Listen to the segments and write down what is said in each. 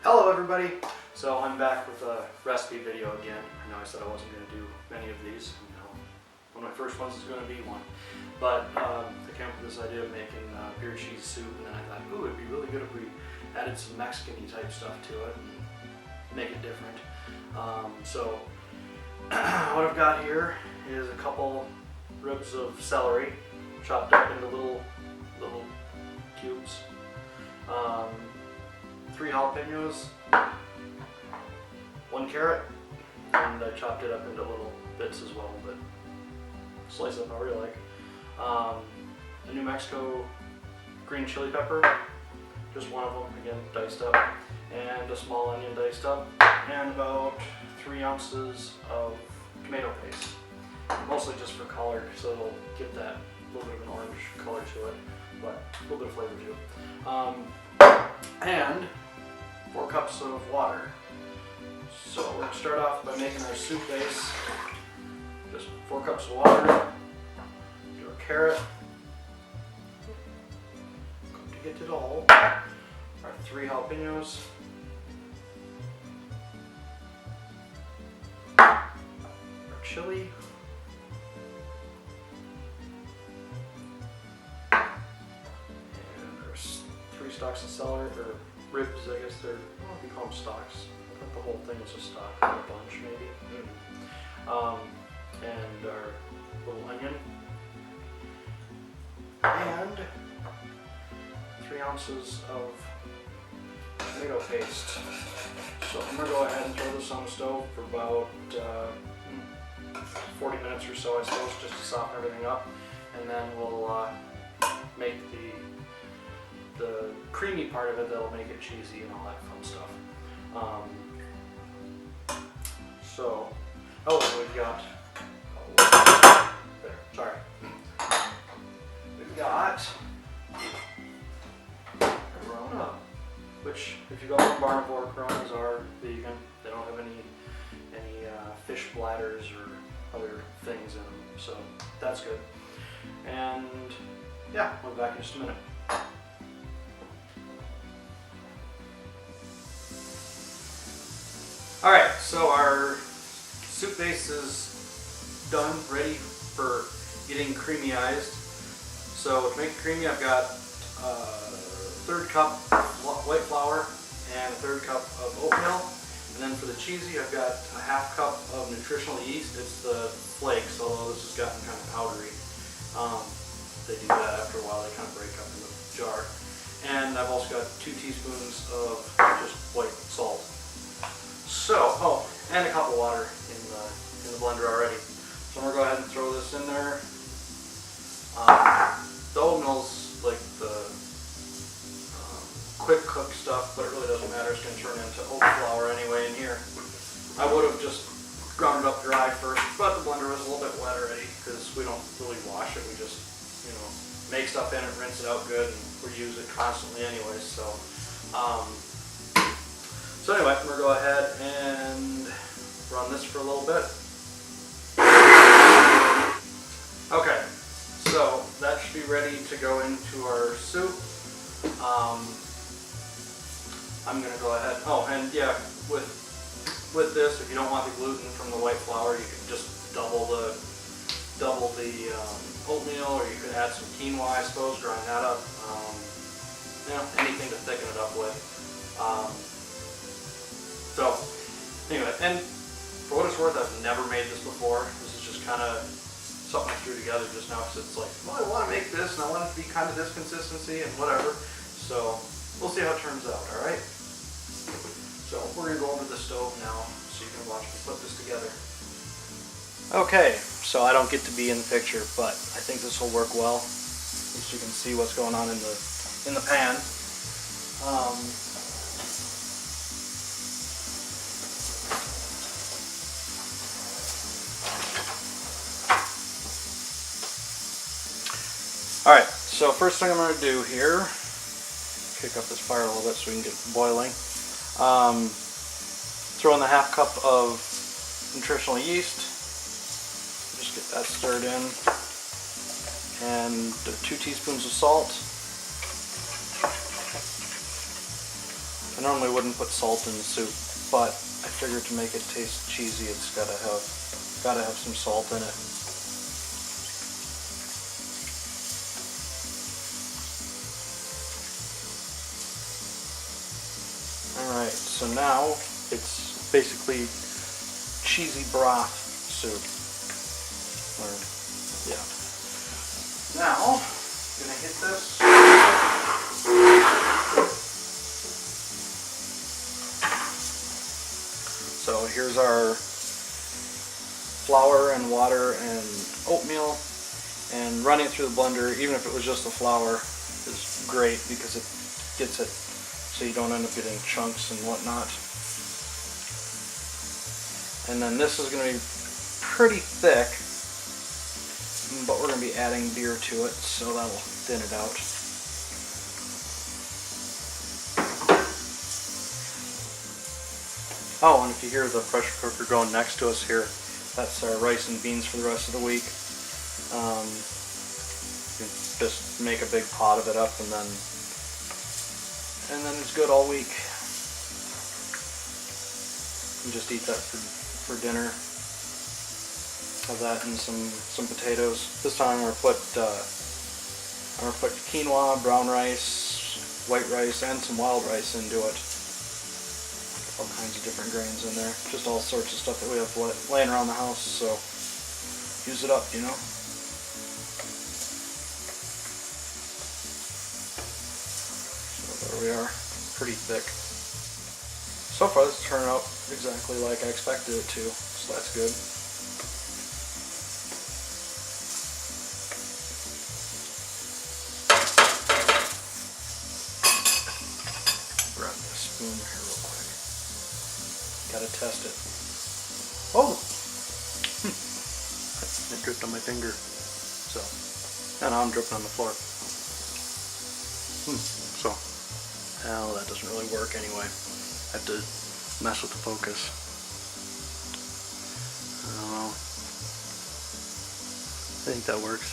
Hello everybody! So I'm back with a recipe video again. I know I said I wasn't going to do many of these. One of my first ones is going to be one. But I came up with this idea of making beer cheese soup, and then I thought, ooh, it'd be really good if we added some Mexican-y type stuff to it and make it different. So what I've got here is a couple ribs of celery chopped up into little cubes. 3 jalapenos, 1 carrot, and I chopped it up into little bits as well, but slice up however you like. A New Mexico green chili pepper, just one of them, again diced up, and a small onion diced up, and about 3 ounces of tomato paste, mostly just for color, so it'll give that little bit of an orange color to it, but a little bit of flavor too. And 4 cups of water. So we're going to start off by making our soup base. Just 4 cups of water, do a carrot, cook to get it all, our 3 jalapenos, our chili, and our 3 stalks of celery, or ribs, I guess they're, I don't know if you call them stalks. I thought the whole thing was a stalk, or a bunch maybe. And our little onion. And 3 ounces of tomato paste. So I'm going to go ahead and throw this on the stove for about 40 minutes or so, I suppose, just to soften everything up. And then we'll make the creamy part of it that'll make it cheesy and all that fun stuff. We've got, we've got Corona, which if you go from Barnivore, Coronas are vegan. They don't have any fish bladders or other things in them, so that's good. And yeah, we'll be back in just a minute. Alright, so our soup base is done, ready for getting creamyized. So to make it creamy, I've got a 1/3 cup white flour and a 1/3 cup of oatmeal. And then for the cheesy, I've got a 1/2 cup of nutritional yeast. It's the flakes, although this has gotten kind of powdery. They do that after a while, they kind of break up in the jar. And I've also got 2 teaspoons of just white salt. So, and a cup of water in the blender already. So I'm gonna go ahead and throw this in there. The oatmeal's like the quick cook stuff, but it really doesn't matter. It's gonna turn into oat flour anyway in here. I would have just ground it up dry first, but the blender was a little bit wet already because we don't really wash it. We just, make stuff in it, rinse it out good, and we use it constantly anyway. So anyway, I'm going to go ahead and run this for a little bit. Okay, so that should be ready to go into our soup. I'm going to go ahead, and yeah, with this, if you don't want the gluten from the white flour, you can just double the oatmeal, or you could add some quinoa, I suppose, grind that up. Anything to thicken it up with. So, anyway, and for what it's worth, I've never made this before. This is just kind of something I threw together just now because it's like, well, I want to make this and I want it to be kind of this consistency and whatever. So, we'll see how it turns out, alright? So, we're going to go over to the stove now so you can watch me put this together. Okay, so I don't get to be in the picture, but I think this will work well. At least you can see what's going on in the pan. Alright, so first thing I'm going to do here, kick up this fire a little bit so we can get it boiling. Throw in the 1/2 cup of nutritional yeast, just get that stirred in, and 2 teaspoons of salt. And normally wouldn't put salt in the soup, but I figured to make it taste cheesy, it's gotta have some salt in it. Alright, so now it's basically cheesy broth soup. Or, yeah. Now, I'm gonna hit this. So here's our flour and water and oatmeal, and running it through the blender, even if it was just the flour, is great because it gets it so you don't end up getting chunks and whatnot. And then this is going to be pretty thick, but we're going to be adding beer to it, so that'll thin it out. Oh, and if you hear the pressure cooker going next to us here, that's our rice and beans for the rest of the week. You just make a big pot of it up, and then it's good all week. You just eat that for dinner. Have that and some potatoes. This time I'm gonna put quinoa, brown rice, white rice, and some wild rice into it. All kinds of different grains in there. Just all sorts of stuff that we have laying around the house, so use it up, you know. So there we are, pretty thick. So far this is turning out exactly like I expected it to, so that's good. Grab me a spoon here real quick. Gotta test it. Oh! It dripped on my finger. So, and now I'm dripping on the floor. So, well, that doesn't really work anyway. I have to mess with the focus. I don't know. I think that works.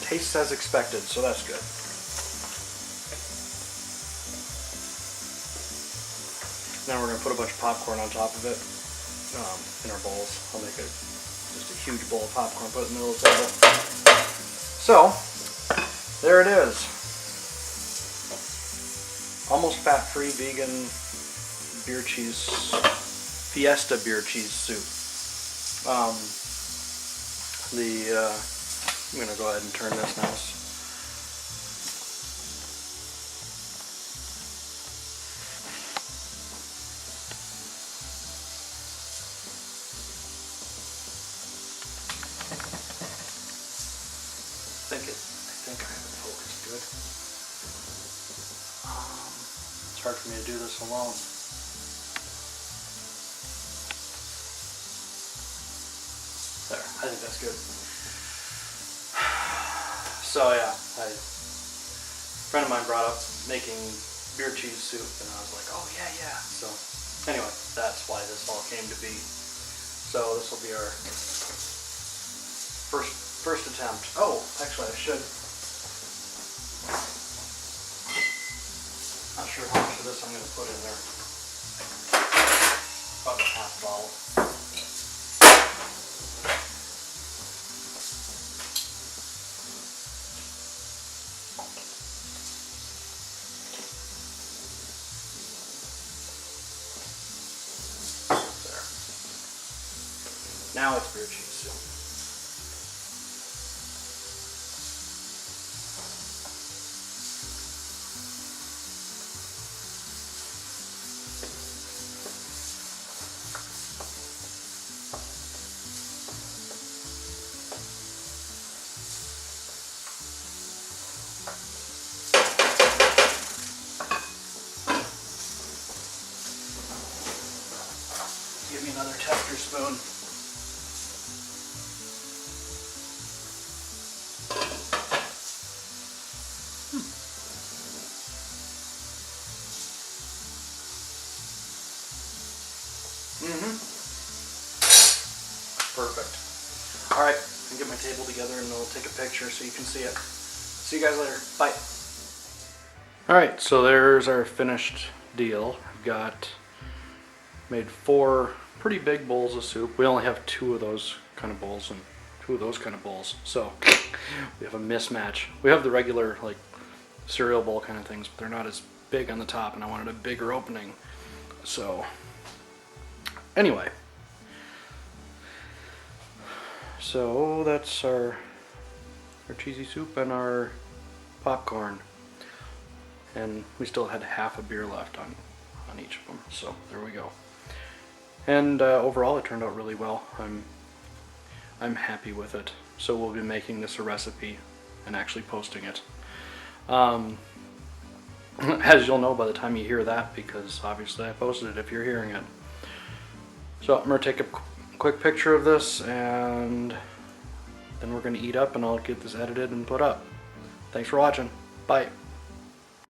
Tastes as expected, so that's good. Now we're going to put a bunch of popcorn on top of it in our bowls. I'll make just a huge bowl of popcorn, put it in the middle of the table. So, there it is. Almost fat-free vegan beer cheese, Fiesta beer cheese soup. I'm going to go ahead and turn this now. I think I have it focused good. It's hard for me to do this alone. There, I think that's good. So yeah, a friend of mine brought up making beer cheese soup, and I was like, oh yeah. So anyway, that's why this all came to be. So this will be our first attempt. Oh, actually I should. Not sure how much of this I'm going to put in there. Probably half a bottle. Now it's beer cheese soup. Give me another tester spoon. perfect. All right, I'll get my table together and we'll take a picture so you can see it. See you guys later. Bye. All right, so there's our finished deal. I've got made 4 pretty big bowls of soup. We only have 2 of those kind of bowls and 2 of those kind of bowls, so we have a mismatch. We have the regular like cereal bowl kind of things, but they're not as big on the top, and I wanted a bigger opening. So anyway, so that's our cheesy soup and our popcorn, and we still had half a beer left on each of them, so there we go. And overall it turned out really well. I'm happy with it. So we'll be making this a recipe and actually posting it. As you'll know by the time you hear that, because obviously I posted it if you're hearing it. So I'm going to take a quick picture of this, and then we're going to eat up, and I'll get this edited and put up. Thanks for watching. Bye.